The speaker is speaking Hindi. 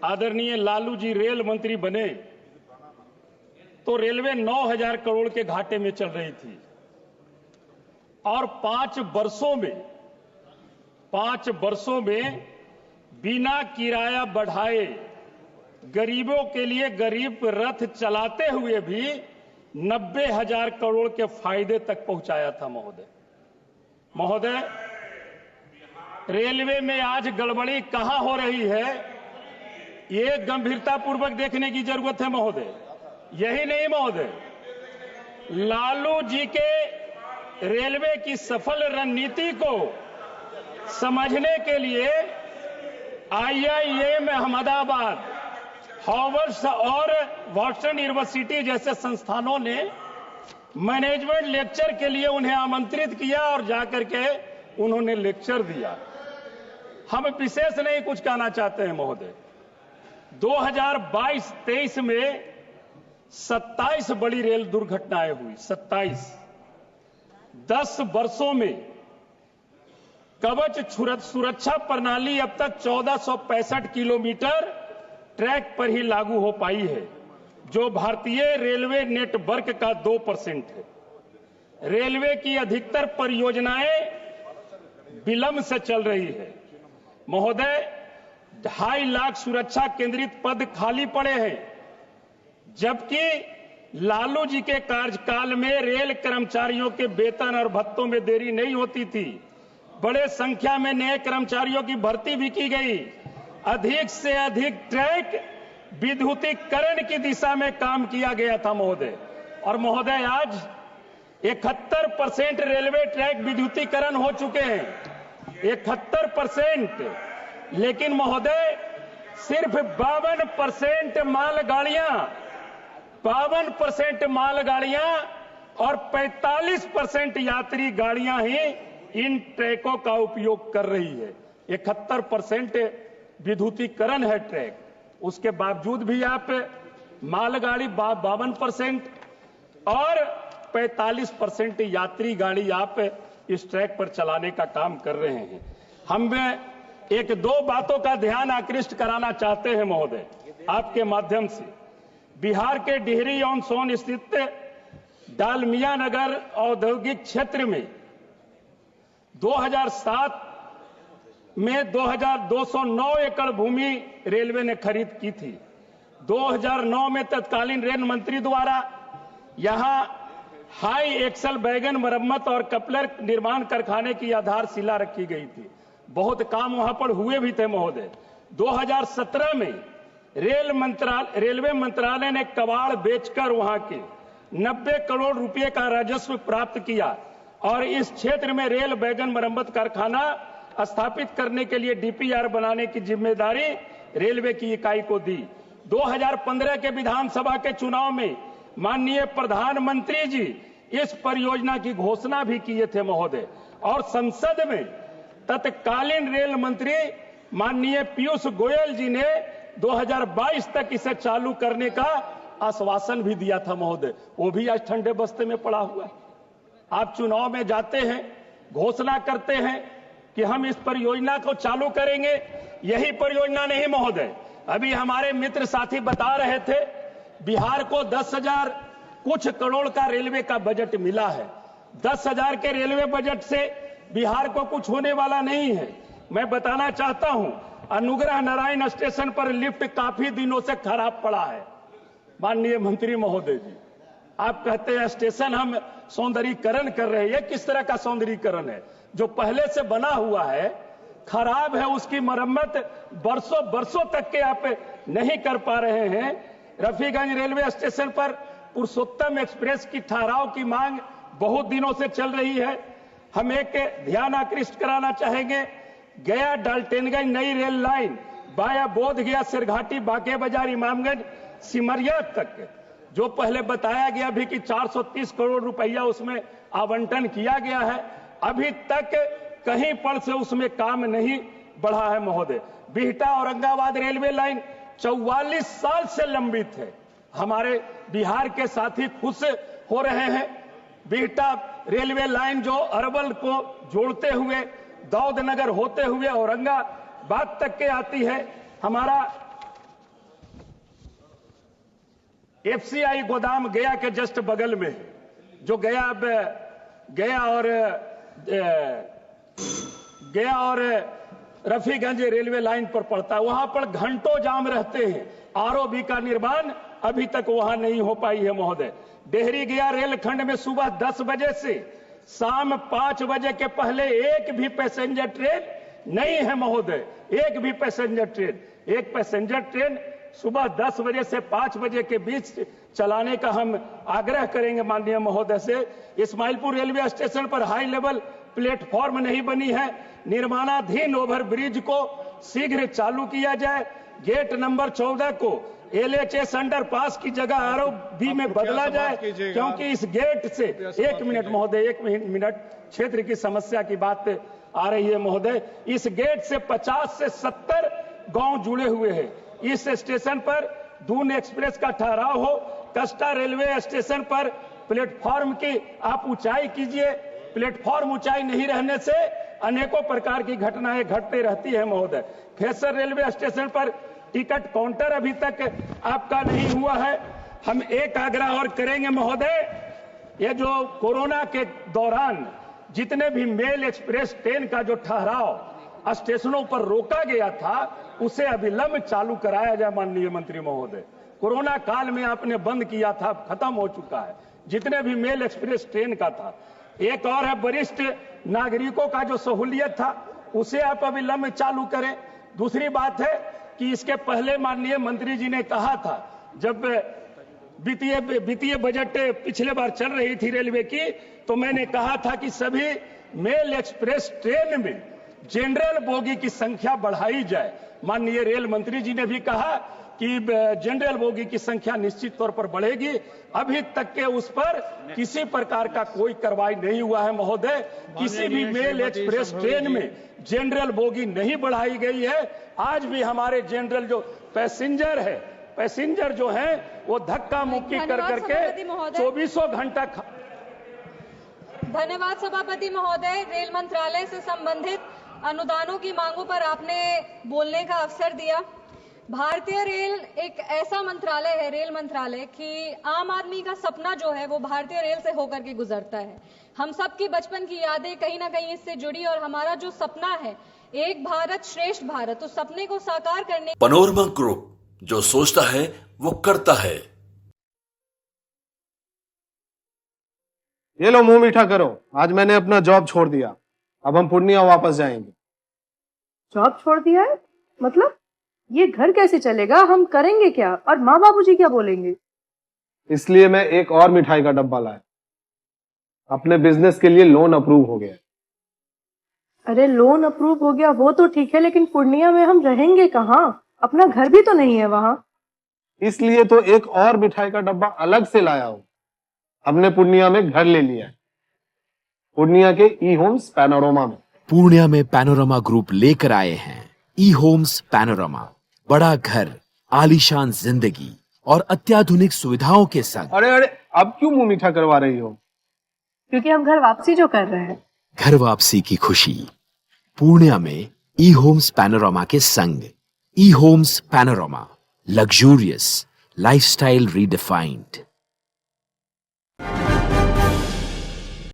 आदरणीय लालू जी रेल मंत्री बने तो रेलवे 9,000 करोड़ के घाटे में चल रही थी और 5 वर्षों में बिना किराया बढ़ाए गरीबों के लिए गरीब रथ चलाते हुए भी 90,000 करोड़ के फायदे तक पहुंचाया था। महोदय, रेलवे में आज गड़बड़ी कहां हो रही है, ये गंभीरतापूर्वक देखने की जरूरत है महोदय। यही नहीं महोदय, लालू जी के रेलवे की सफल रणनीति को समझने के लिए IIM अहमदाबाद, हार्वर्ड और बॉस्टन यूनिवर्सिटी जैसे संस्थानों ने मैनेजमेंट लेक्चर के लिए उन्हें आमंत्रित किया और जाकर के उन्होंने लेक्चर दिया। हम विशेष नहीं कुछ कहना चाहते हैं महोदय। 2022-23 में 27 बड़ी रेल दुर्घटनाएं हुई। 27 10 वर्षों में कवच सुरक्षा प्रणाली अब तक 1465 किलोमीटर ट्रैक पर ही लागू हो पाई है, जो भारतीय रेलवे नेटवर्क का 2% है। रेलवे की अधिकतर परियोजनाएं विलंब से चल रही है। महोदय, 2.5 लाख सुरक्षा केंद्रित पद खाली पड़े हैं, जबकि लालू जी के कार्यकाल में रेल कर्मचारियों के वेतन और भत्तों में देरी नहीं होती थी। बड़े संख्या में नए कर्मचारियों की भर्ती भी की गई। अधिक से अधिक ट्रैक विद्युतीकरण की दिशा में काम किया गया था महोदय। और महोदय, आज 71% रेलवे ट्रैक विद्युतीकरण हो चुके हैं। 71%। लेकिन महोदय, सिर्फ 52% मालगाड़ियां और 45% यात्री गाड़ियां ही इन ट्रैकों का उपयोग कर रही है। 71% विद्युतीकरण है ट्रैक, उसके बावजूद भी आप मालगाड़ी 52% और 45% यात्री गाड़ी आप इस ट्रैक पर चलाने का काम कर रहे हैं। हम 1-2 बातों का ध्यान आकृष्ट कराना चाहते हैं महोदय आपके माध्यम से। बिहार के डिहरी ऑन सोन स्थित डालमिया नगर औद्योगिक क्षेत्र में 2007 में 2209 एकड़ भूमि रेलवे ने खरीद की थी। 2009 में तत्कालीन रेल मंत्री द्वारा यहां हाई एक्सल वैगन मरम्मत और कपलर निर्माण कारखाने की आधारशिला रखी गई थी। बहुत काम वहां पर हुए भी थे महोदय। 2017 में रेलवे मंत्रालय ने कबाड़ बेचकर वहां के 90 करोड़ रुपए का राजस्व प्राप्त किया और इस क्षेत्र में रेल वैगन मरम्मत कारखाना स्थापित करने के लिए DPR बनाने की जिम्मेदारी रेलवे की इकाई को दी। 2015 के विधानसभा के चुनाव में माननीय प्रधानमंत्री जी इस परियोजना की घोषणा भी किए थे महोदय, और संसद में तत्कालीन रेल मंत्री माननीय पीयूष गोयल जी ने 2022 तक इसे चालू करने का आश्वासन भी दिया था महोदय। वो भी आज ठंडे बस्ते में पड़ा हुआ है। आप चुनाव में जाते हैं, घोषणा करते हैं कि हम इस परियोजना को चालू करेंगे। यही परियोजना नहीं महोदय, अभी हमारे मित्र साथी बता रहे थे, बिहार को 10,000 कुछ करोड़ का रेलवे का बजट मिला है। 10,000 के रेलवे बजट से बिहार को कुछ होने वाला नहीं है। मैं बताना चाहता हूं, अनुग्रह नारायण स्टेशन पर लिफ्ट काफी दिनों से खराब पड़ा है। माननीय मंत्री महोदय जी, आप कहते हैं स्टेशन हम सौंदर्यीकरण कर रहे हैं। ये किस तरह का सौंदर्यीकरण है? जो पहले से बना हुआ है, खराब है, उसकी मरम्मत वर्षों तक के आप नहीं कर पा रहे हैं। रफीगंज रेलवे स्टेशन पर पुरुषोत्तम एक्सप्रेस की ठहराव की मांग बहुत दिनों से चल रही है। हम एक ध्यान आकृष्ट कराना चाहेंगे, गया डाल्टनगंज नई rail line via Bodhgaya Sherghati Banke Bazar Imamganj Simaria तक, जो पहले बताया गया भी कि 430 करोड़ रुपया उसमें आवंटन किया गया है, अभी तक कहीं पर से उसमें काम नहीं बढ़ा है महोदय। बिहटा औरंगाबाद रेलवे लाइन 44 साल से लंबित है। हमारे बिहार के साथी खुश हो रहे हैं। बिहटा रेलवे लाइन जो अरवल को जोड़ते हुए दौदनगर होते हुए औरंगाबाद तक के आती है। हमारा एफसीआई गोदाम गया के जस्ट बगल में है, जो गया और रफीगंज रेलवे लाइन पर पड़ता है। वहां पर घंटों जाम रहते हैं। आरओबी का निर्माण अभी तक वहां नहीं हो पाई है महोदय। डेहरी गया रेलखंड में सुबह 10 बजे से शाम 5 बजे के पहले एक भी पैसेंजर ट्रेन नहीं है महोदय, एक भी पैसेंजर ट्रेन। एक पैसेंजर ट्रेन सुबह 10 बजे से 5 बजे के बीच चलाने का हम आग्रह करेंगे माननीय महोदय से। इस्माइलपुर रेलवे स्टेशन पर हाई लेवल प्लेटफॉर्म नहीं बनी है। निर्माणाधीन ओवरब्रिज को शीघ्र चालू किया जाए। गेट नंबर 14 को एलएचएस अंडरपास की जगह आरओबी में बदला जाए, क्योंकि इस गेट से 1 मिनट महोदय, 1 मिनट, क्षेत्र की समस्या की बात आ रही है महोदय। इस गेट से 50 से 70 गांव जुड़े हुए हैं। इस स्टेशन पर दून एक्सप्रेस का ठहराव हो। कस्टा रेलवे स्टेशन पर प्लेटफॉर्म की आप ऊंचाई कीजिए। प्लेटफॉर्म ऊंचाई नहीं रहने से अनेकों प्रकार की घटनाएं घटती रहती है महोदय। खेसर रेलवे स्टेशन पर टिकट काउंटर अभी तक आपका नहीं हुआ है। हम एक आग्रह और करेंगे महोदय, ये जो कोरोना के दौरान जितने भी मेल एक्सप्रेस ट्रेन का जो ठहराव स्टेशनों पर रोका गया था, उसे अविलंब चालू कराया जाए माननीय मंत्री महोदय। कोरोना काल में आपने बंद किया था, खत्म हो चुका है जितने भी मेल एक्सप्रेस ट्रेन का था। एक और है, वरिष्ठ नागरिकों का जो सहूलियत था उसे आप अविलंब चालू करें। दूसरी बात है कि इसके पहले माननीय मंत्री जी ने कहा था, जब वित्तीय बजट पिछले बार चल रही थी रेलवे की, तो मैंने कहा था कि सभी मेल एक्सप्रेस ट्रेन में जनरल बोगी की संख्या बढ़ाई जाए। माननीय रेल मंत्री जी ने भी कहा कि जनरल बोगी की संख्या निश्चित तौर पर बढ़ेगी। अभी तक के उस पर किसी प्रकार का कोई कार्रवाई नहीं हुआ है महोदय। किसी भी मेल एक्सप्रेस ट्रेन में जनरल बोगी नहीं बढ़ाई गई है। आज भी हमारे जनरल जो पैसेंजर जो हैं वो धक्का मुक्की कर करके 24 घंटा। धन्यवाद सभापति महोदय। रेल मंत्रालय से संबंधित अनुदानों की मांगों पर आपने बोलने का अवसर दिया। भारतीय रेल एक ऐसा मंत्रालय है, रेल मंत्रालय, कि आम आदमी का सपना जो है वो भारतीय रेल से होकर के गुजरता है। हम सबकी बचपन की यादें कहीं ना कहीं इससे जुड़ी, और हमारा जो सपना है एक भारत श्रेष्ठ भारत, उस सपने को साकार करने। पैनोरमा ग्रुप, जो सोचता है वो करता है। ये लो, मुंह मीठा करो। आज मैंने अपना जॉब छोड़ दिया, अब हम पूर्णिया वापस जाएंगे। जॉब छोड़ दिया है? मतलब ये घर कैसे चलेगा? हम करेंगे क्या? और माँ बाबूजी क्या बोलेंगे? इसलिए मैं एक और मिठाई का डब्बा लाया। अपने बिजनेस के लिए लोन अप्रूव हो गया। अरे लोन अप्रूव हो गया वो तो ठीक है, लेकिन पूर्णिया में हम रहेंगे कहाँ? अपना घर भी तो नहीं है वहाँ। इसलिए तो एक और मिठाई का डब्बा अलग से लाया हूँ। हमने पूर्णिया में घर ले लिया है, पूर्णिया के ई होम्स पैनोरमा में। पूर्णिया में पैनोरमा ग्रुप लेकर आए हैं ई होम्स पैनोरमा। बड़ा घर, आलीशान जिंदगी और अत्याधुनिक सुविधाओं के संग। अरे अब क्यों मुंह मीठा करवा रही हो? क्योंकि हम घर वापसी जो कर रहे हैं। घर वापसी की खुशी पूर्णिया में ई होम्स पैनोरमा के संग। E homes panorama, luxurious lifestyle redefined.